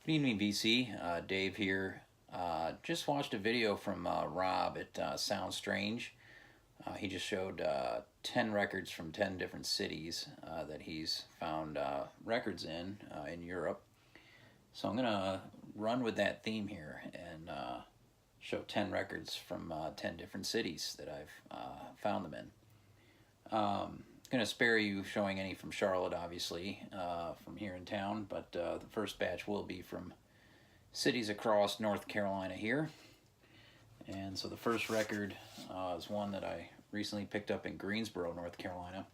Good evening, VC. Dave here. Just watched a video from Rob at Sound Strange. He just showed 10 records from 10 different cities that he's found records in Europe. So I'm going to run with that theme here and show 10 records from 10 different cities that I've found them in. Going to spare you showing any from Charlotte, obviously, from here in town, but the first batch will be from cities across North Carolina here. And so the first record is one that I recently picked up in Greensboro, North Carolina.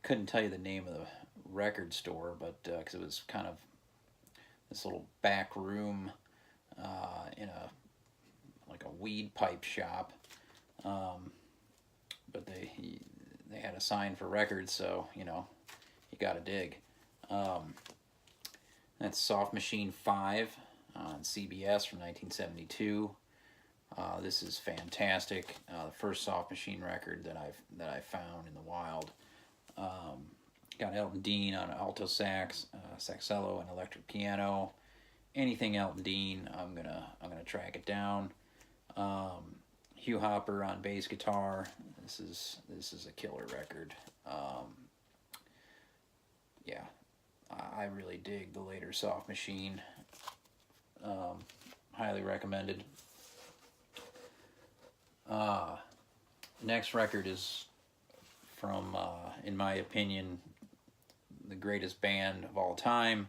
Couldn't tell you the name of the record store, but because it was kind of this little back room in a like a weed pipe shop, but they had a sign for records, so you gotta dig. That's Soft Machine 5 on CBS from 1972. This is fantastic. The first Soft Machine record that I found in the wild. Got Elton Dean on alto sax, saxello, and electric piano. Anything Elton Dean, I'm gonna track it down. Hugh Hopper on bass guitar. This is a killer record. Yeah, I really dig the later Soft Machine. Highly recommended. Next record is from, in my opinion, the greatest band of all time.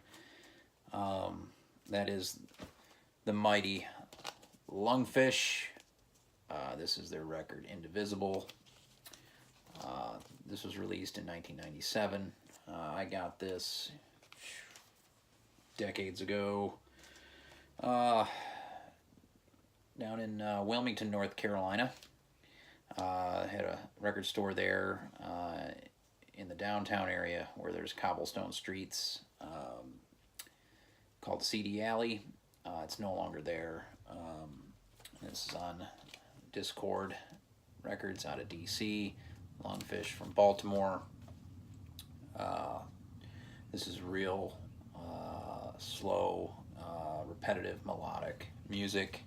That is the mighty Lungfish. This is their record, Indivisible. This was released in 1997. I got this decades ago down in Wilmington, North Carolina. Had a record store there in the downtown area where there's cobblestone streets called CD Alley. It's no longer there. This is on Discord Records out of DC. Lungfish from Baltimore. This is real slow, repetitive, melodic music.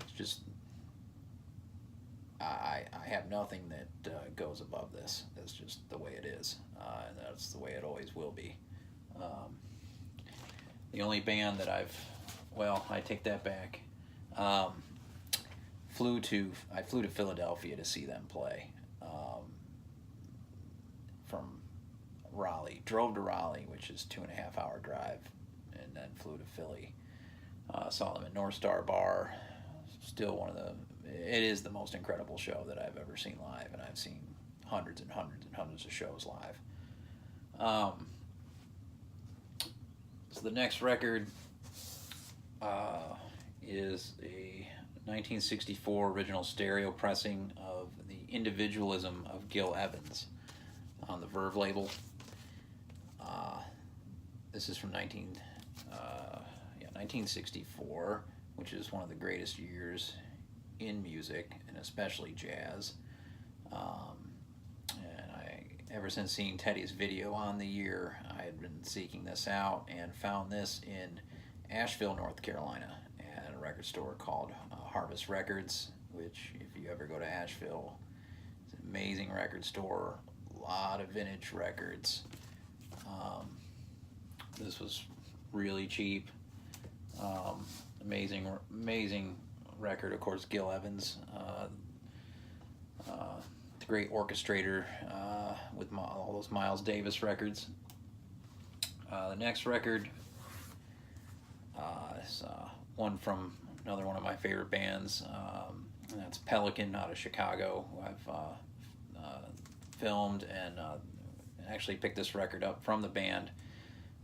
It's just I have nothing that goes above this. That's just the way it is, and that's the way it always will be. The only band that I take that back. I flew to Philadelphia to see them play from Raleigh. Drove to Raleigh, which is 2.5 hour drive, and then flew to Philly. Saw them at North Star Bar. Still it is the most incredible show that I've ever seen live, and I've seen hundreds and hundreds and hundreds of shows live. So the next record is a 1964 original stereo pressing of the Individualism of Gil Evans on the Verve label. This is from 1964, which is one of the greatest years in music, and especially jazz. Ever since seeing Teddy's video on the year, I had been seeking this out and found this in Asheville, North Carolina, at a record store called Harvest Records, which, if you ever go to Asheville, it's an amazing record store. A lot of vintage records. This was really cheap. Amazing record. Of course, Gil Evans, the great orchestrator with all those Miles Davis records. The next record is one from another one of my favorite bands, and that's Pelican out of Chicago, who I've filmed and actually picked this record up from the band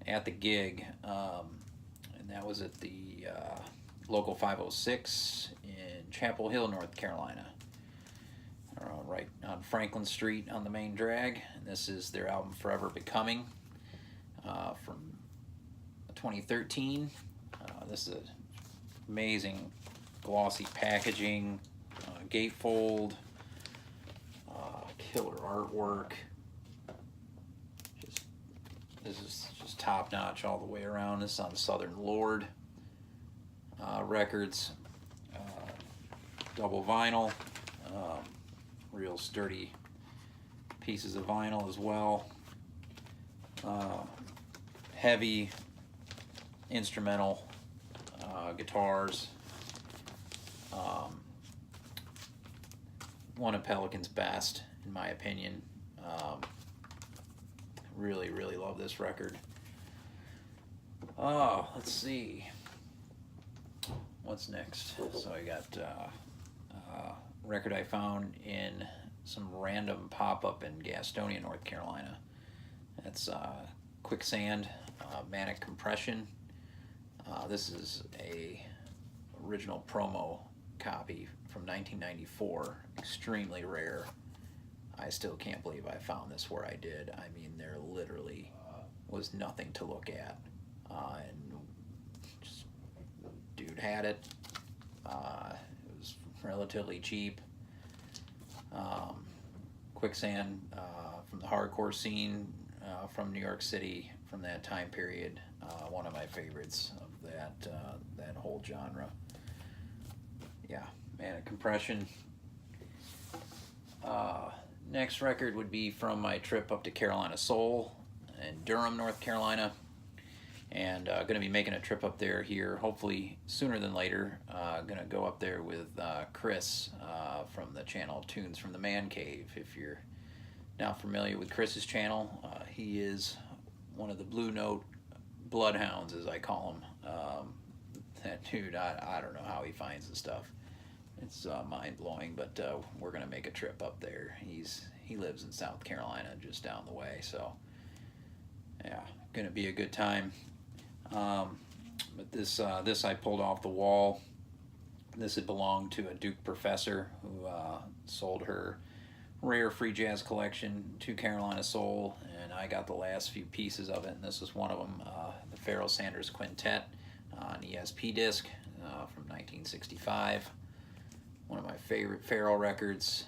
at the gig, and that was at the Local 506 in Chapel Hill, North Carolina, right on Franklin Street on the main drag. And this is their album Forever Becoming from 2013. This is amazing glossy packaging, gatefold, killer artwork. This is just just top notch all the way around. This is on Southern Lord Records, double vinyl, real sturdy pieces of vinyl as well. Heavy instrumental guitars. One of Pelican's best, in my opinion. Really, really love this record. Oh, let's see. What's next? So I got record I found in some random pop-up in Gastonia, North Carolina. That's Quicksand, Manic Compression. This is a original promo copy from 1994, extremely rare. I still can't believe I found this where I did. I mean, there literally was nothing to look at, and just dude had it. It was relatively cheap. Quicksand, from the hardcore scene, from New York City, from that time period, one of my favorites of that whole genre. Yeah, Manic Compression. Next record would be from my trip up to Carolina Soul in Durham, North Carolina, and going to be making a trip up there here, hopefully sooner than later. Going to go up there with Chris from the channel Tunes from the Man Cave. If you're not familiar with Chris's channel, he is one of the Blue Note bloodhounds, as I call him. That dude, I don't know how he finds the stuff. It's mind-blowing, but we're going to make a trip up there. He lives in South Carolina, just down the way, so yeah, going to be a good time. But this I pulled off the wall. This had belonged to a Duke professor who sold her rare free jazz collection to Carolina Soul, and I got the last few pieces of it, and this is one of them, the Pharoah Sanders Quintet on ESP disc from 1965. One of my favorite Pharoah records.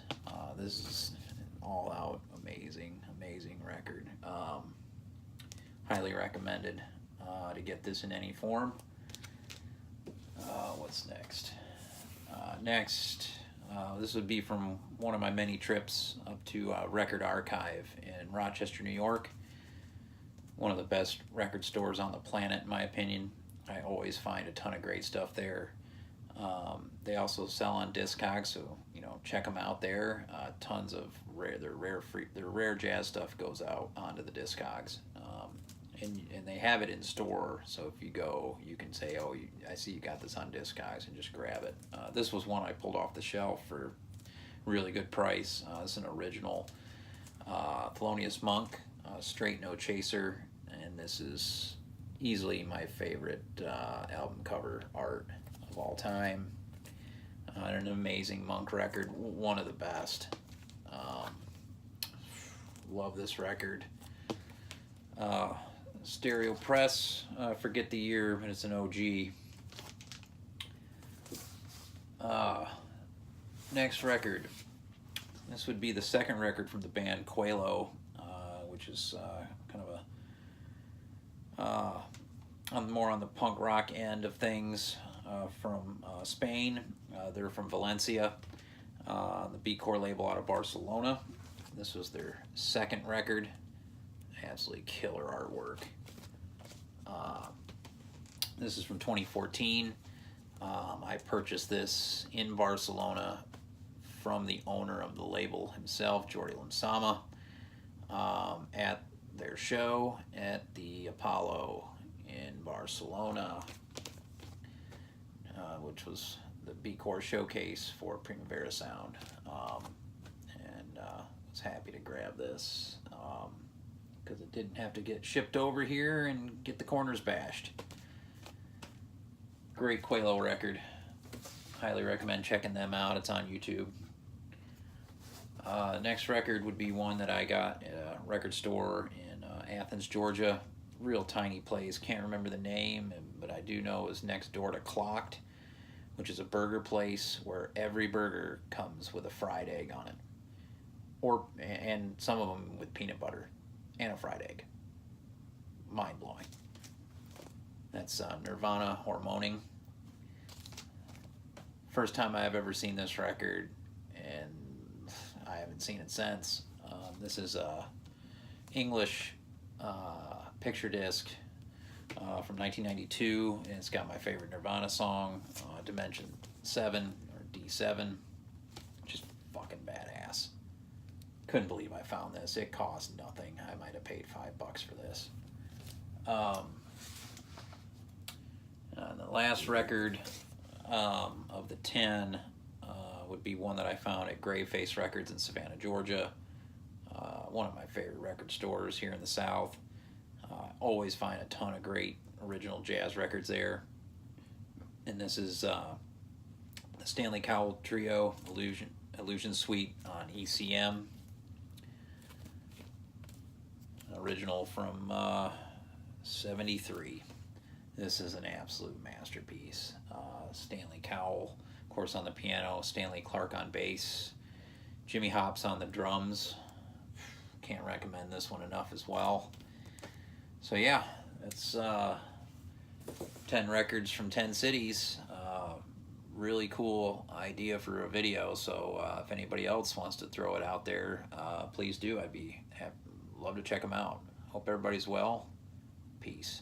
This is an all-out amazing record. Highly recommended to get this in any form. What's next? This would be from one of my many trips up to Record Archive in Rochester, New York. One of the best record stores on the planet, in my opinion. I always find a ton of great stuff there. They also sell on Discogs, so check them out there. Tons of their rare jazz stuff goes out onto the Discogs, and they have it in store. So if you go, you can say, "Oh, I see you got this on Discogs," and just grab it. This was one I pulled off the shelf for really good price. It's an original Thelonious Monk, straight no chaser, and this is easily my favorite album cover art of all time. An amazing Monk record, one of the best. Love this record. Stereo press, forget the year, but it's an OG. Next record. This would be the second record from the band Quello, which is kind of more on the punk rock end of things, from Spain. They're from Valencia, the B-Core label out of Barcelona. This was their second record. Absolutely killer artwork. This is from 2014. I purchased this in Barcelona from the owner of the label himself, Jordi Lamsama, at their show at the Apollo in Barcelona, which was the B-Core showcase for Primavera Sound. And was happy to grab this because it didn't have to get shipped over here and get the corners bashed. Great Quello record. Highly recommend checking them out. It's on YouTube. Next record would be one that I got at a record store in Athens, Georgia. Real tiny place. Can't remember the name, but I do know it was next door to Clocked, which is a burger place where every burger comes with a fried egg on it, and some of them with peanut butter and a fried egg. mind-blowing. That's Nirvana, Hormoning. First time I've ever seen this record, and I haven't seen it since. This is a English picture disc from 1992, and it's got my favorite Nirvana song, Dimension 7, or D7. Just fucking badass. Couldn't believe I found this. It cost nothing. I might have paid $5 for this. The last record of the 10 would be one that I found at Graveface Records in Savannah, Georgia. One of my favorite record stores here in the South. Always find a ton of great original jazz records there. And this is the Stanley Cowell Trio, Illusion Suite on ECM. Original from 73. This is an absolute masterpiece. Stanley Cowell, of course, on the piano, Stanley Clarke on bass, Jimmy Hops on the drums. Can't recommend this one enough as well. So yeah, it's 10 records from 10 cities. Really cool idea for a video. So if anybody else wants to throw it out there, please do. I'd love to check them out. Hope everybody's well. Peace.